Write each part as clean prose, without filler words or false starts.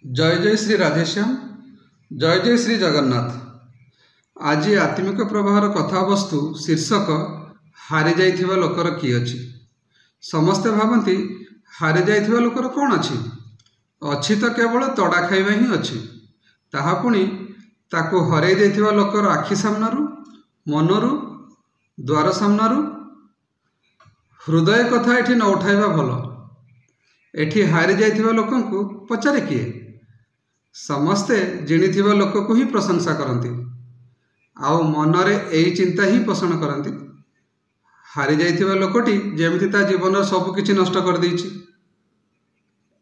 जय जय श्री राधेश्याम। जय जय श्री जगन्नाथ। आज आत्मिक प्रवाहर कथावस्तु शीर्षक हारी जाइथिबा लोकर कि अछि। समस्ते भावती हारी जाइथिबा लोकर कौन अछि। अछि तो केवल तड़ा खाइबा ही अछि। ताहा पुणी ताकू हरै देथिबा लोकर आखि सामनारू, मनरू, द्वार सामनारू। हृदय कथा एठी न उठाइबा भल। एठी हारी जाइथिबा लोकंकु पचारे किए। समस्ते जिणिथिबा लोक को ही प्रशंसा करती। आउ मनरे एई चिंता ही पोषण करती। हारी जाइथिबा लोकटी जेमिति ता जीवन सब किछि नष्ट कर देइछि।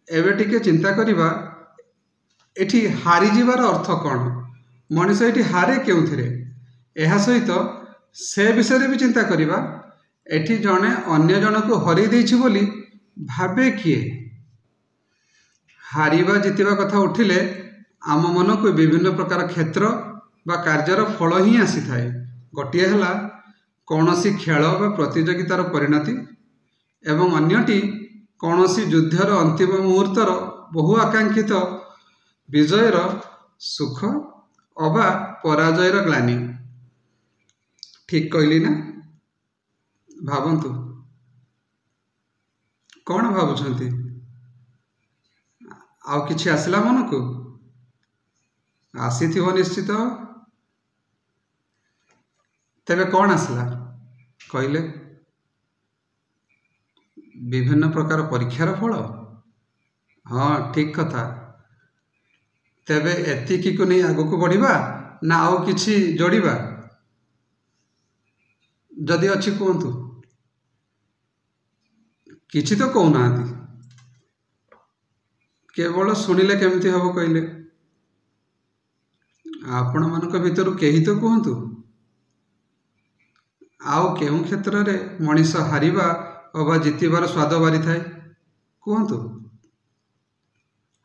एबे टिके चिंता करिबा एठी हारी जीवार अर्थ कौन। मनुष्य एठी हारे केउथिरे। एहा सहित से विषय भी चिंता करिबा। एठी जणे अन्य जनको हरि देइछि बोली भाबे किए। हारिबा जितिबा कथा उठिले आम मन को विभिन्न प्रकार क्षेत्र बा कार्यर फल ही आसी थाए। गोटिए हला कौनसी खेल बा प्रतियोगितार परिणति एवं अन्यटी कौनसी युद्धर अंतिम मुहूर्तर बहु आकांक्षित विजयर सुख अबा पराजयर ग्लानि। ठीक कहली ना। भावंतु कौन भावुछंती। आउ किछि आसिला मन को आसीथिव निश्चित। तेबे कौन आसला कहले। विभिन्न प्रकार परीक्षार फल। हाँ ठीक कथा। तेबे एतिकी को नहीं आगो को बढ़िबा ना आउ किछि जोड़िबा। जदि अछि कहंतु। किछि तो कहउनांती। केवल सुनिले केमती हबो कहले। आपण मानक भितरु केही तो कहंतु। आउ केउं क्षेत्र रे मनीष हारिबा अबा जितिबार स्वाद बारी थाए कहंतु।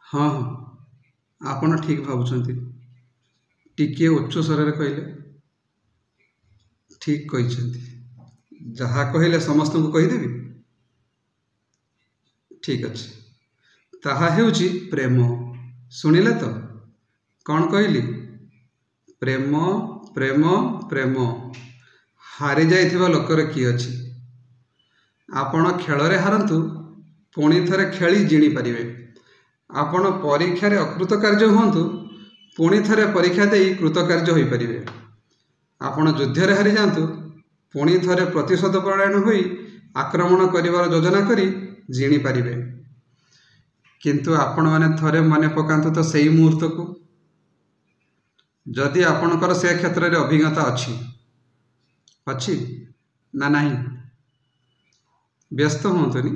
हाँ आपण ठीक भाबुछंती। टिके उच्च स्वर रे कहले। ठीक कहिछंती। जहा कहले समस्त को कहि देबी। ठीक अछि। ताहा हेउची प्रेम। सुनिले तो कौन कहली। प्रेम प्रेम प्रेम। हारी जाइथिबा लोकर कि अछि। आपण खेल रे हारंतु पुणी थरे खेली जिणी परिबे। आपण परीक्षा रे अकृतकार्य हुंतु पुणी थरे परीक्षा देई कृतकार्य होई परिबे। आपण युद्ध रे हारि जांतु पुणी थरे प्रतिशोध परायण होई आक्रमण करिवार योजना करी जिणी परिबे। किंतु आपण माने थरे माने पकांतु तो सेई मुहूर्त को। जदि आपणकर से क्षेत्र रे अभिज्ञता अछि ना नहीं व्यस्त होतनी।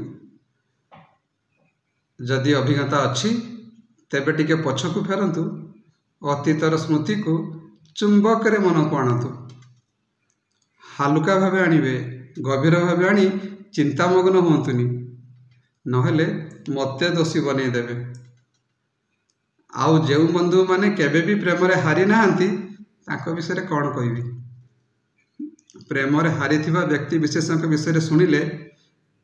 जदि अभिज्ञता अछि तेबे टिके पछकु फेरंतु। अतीतर स्मृति को चुंबक रे मन को आणतु। हालुका भावे आनिबे। गभीर भावे आनी चिंतामग्न होतनी। नहेले मते दोषी बनै देबे। आउ जेउ बंधु माने केबे भी प्रेम रे हारि नाहंती ताको विषय रे कौन कहबी। प्रेम रे हारिथिबा व्यक्ति विशेषक विषय शुणिले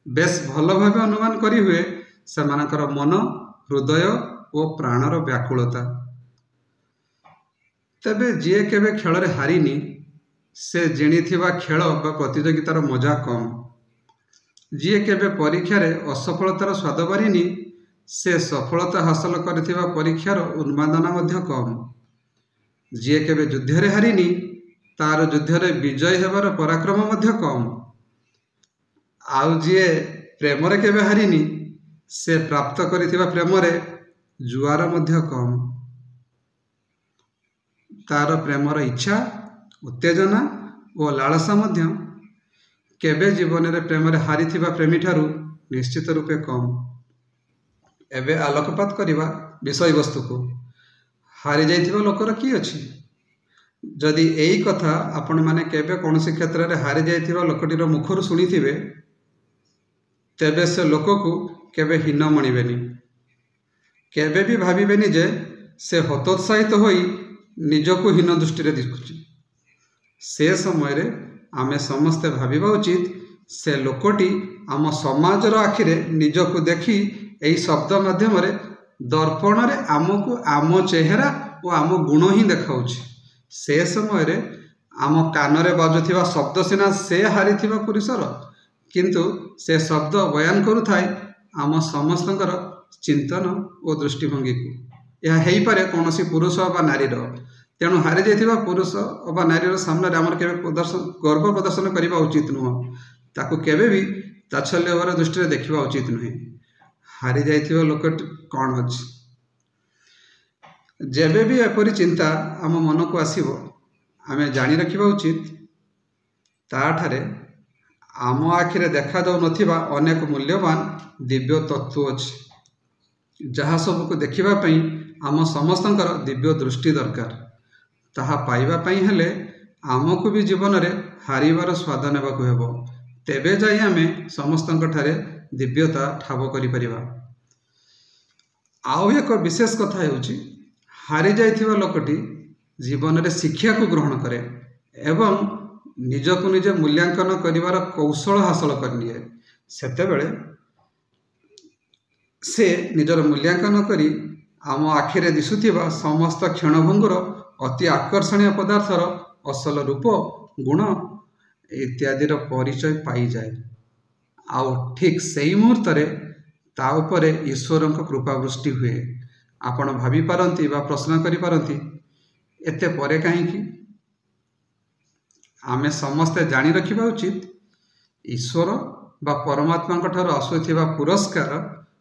बेस भल भावे अनुमान करी हुए सेमानकर मन, हृदय और प्राणर व्याकुलता। तबे जे केबे खेल रे हारिनी से जिणिथिबा खेल बा प्रतियोगितार मजा कम। जे केबे परीक्षा रे असफलतार स्वाद बारिनी से सफलता हासिल करथिबा परीक्षार उन्मादना मध्य कम। जे केबे युद्ध रे हारिनी तार युद्ध रे विजय हेबार पराक्रम मध्य कम। आउ जे प्रेम रे केबे हारिनी से प्राप्त करथिबा प्रेम रे जुआर मध्य कम। तार प्रेमर इच्छा, उत्तेजना और लालसा मध्य केबे जीवन रे प्रेम रे हारिथिबा प्रेमी ठारू निश्चित रूपे कम। एबे आलोकपात करिबा विषय वस्तु को। हारी जाइथिबा लोकर कि अछि। जदि एई कथा आपण माने केबे कोनसी क्षेत्र रे हारी जाइथिबा लोकटीर मुखरु सुनिथिबे तेबे से लोक को केबे हीन मणिबेनी। केबे भी भाबिबेनी जे से हतोत्साहित होई निजको हीन दृष्टि रे देखुची। से समय रे आमे समस्ते भाबिबा उचित से लोकटी आम समाजर आखिरे निजको देखी एई शब्द माध्यम रे ଦର୍ପଣରେ ଆମକୁ ଆମ ଚେହେରା ଓ ଆମ ଗୁଣ ହିଁ ଦେଖାଉଛି। ସେ ସମୟରେ ଆମ କାନରେ ବାଜୁଥିବା ଶବ୍ଦ ସିନା ସେ ହାରିଥିବା ପୁରୁଷର, କିନ୍ତୁ ସେ ଶବ୍ଦ ବୟାନ କରୁଥାଏ ଆମ ସମସ୍ତଙ୍କର ଚିନ୍ତନ ଓ ଦୃଷ୍ଟିଭଙ୍ଗୀକୁ। ଏହା ହେଇପାରେ କୌଣସି ପୁରୁଷ ବା ନାରୀର। ତେଣୁ ହାରିଯାଇଥିବା ପୁରୁଷ ବା ନାରୀର ସାମ୍ନାରେ ଆମର କେବେ ଗର୍ବ ପ୍ରଦର୍ଶନ କରିବା ଉଚିତ ନୁହଁ। ତାକୁ କେବେ ବି ତାଚ୍ଛଲ୍ୟ ଭରା ଦୃଷ୍ଟିରେ ଦେଖିବା ଉଚିତ ନୁହେଁ। ହାରିଯାଇଥିବା ଲୋକଟି କ'ଣ ଅଛି? ଯେବେ ବି ଏପରି ଚିନ୍ତା ଆମ ମନକୁ ଆସିବ, ଆମେ ଜାଣି ରଖିବା ଉଚିତ ତାଠାରେ ଆମ ଆଖିରେ ଦେଖାଯାଉନଥିବା ଅନେକ ମୂଲ୍ୟବାନ ଦିବ୍ୟ ତତ୍ତ୍ୱ ଅଛି, ଯାହା ସବୁକୁ ଦେଖିବା ପାଇଁ ଆମ ସମସ୍ତଙ୍କର ଦିବ୍ୟ ଦୃଷ୍ଟି ଦରକାର। ତାହା ପାଇବା ପାଇଁ ହେଲେ ଆମକୁ ବି ଜୀବନରେ ହାରିବାର ସ୍ୱାଦ ନେବାକୁ ହେବ। ତେବେ ଯାଇ ଆମେ ସମସ୍ତଙ୍କଠାରେ ଦିବ୍ୟତା ଠାବ କରିପାରିବା। ଆଉ ଏକ ବିଶେଷ କଥା ହେଉଛି, ହାରିଯାଇଥିବା ଲୋକଟି ଜୀବନରେ ଶିକ୍ଷାକୁ ଗ୍ରହଣ କରେ ଏବଂ ନିଜକୁ ନିଜେ ମୂଲ୍ୟାଙ୍କନ କରିବାର କୌଶଳ ହାସଲ କରିନିଏ। ସେତେବେଳେ ସେ ନିଜର ମୂଲ୍ୟାଙ୍କନ କରି ଆମ ଆଖିରେ ଦିଶୁଥିବା ସମସ୍ତ କ୍ଷଣଭଙ୍ଗୁର ଅତି ଆକର୍ଷଣୀୟ ପଦାର୍ଥର ଅସଲ ରୂପ, ଗୁଣ ଇତ୍ୟାଦିର ପରିଚୟ ପାଇଯାଏ। ଆଉ ଠିକ୍ ସେହି ମୁହୂର୍ତ୍ତରେ ତା ଉପରେ ଈଶ୍ୱରଙ୍କ କୃପାବୃଷ୍ଟି ହୁଏ। ଆପଣ ଭାବିପାରନ୍ତି ବା ପ୍ରଶ୍ନ କରିପାରନ୍ତି, ଏତେ ପରେ କାହିଁକି? ଆମେ ସମସ୍ତେ ଜାଣି ରଖିବା ଉଚିତ, ଈଶ୍ୱର ବା ପରମାତ୍ମାଙ୍କ ଠାରୁ ଆସୁଥିବା ପୁରସ୍କାର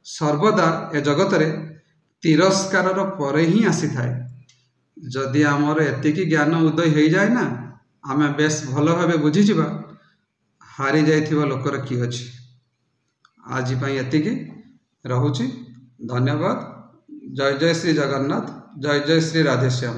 ସର୍ବଦା ଏ ଜଗତରେ ତିରସ୍କାରର ପରେ ହିଁ ଆସିଥାଏ। ଯଦି ଆମର ଏତିକି ଜ୍ଞାନ ଉଦୟ ହେଇଯାଏ ନା, ଆମେ ବେଶ ଭଲ ଭାବେ ବୁଝିଯିବା ହାରିଯାଇଥିବା ଲୋକର କି ଅଛି। ଆଜି ପାଇଁ ଏତିକି, ରହୁଛି। ଧନ୍ୟବାଦ। ଜୟ ଜୟ ଶ୍ରୀ ଜଗନ୍ନାଥ। ଜୟ ଜୟ ଶ୍ରୀ ରାଧେଶ୍ୟାମ।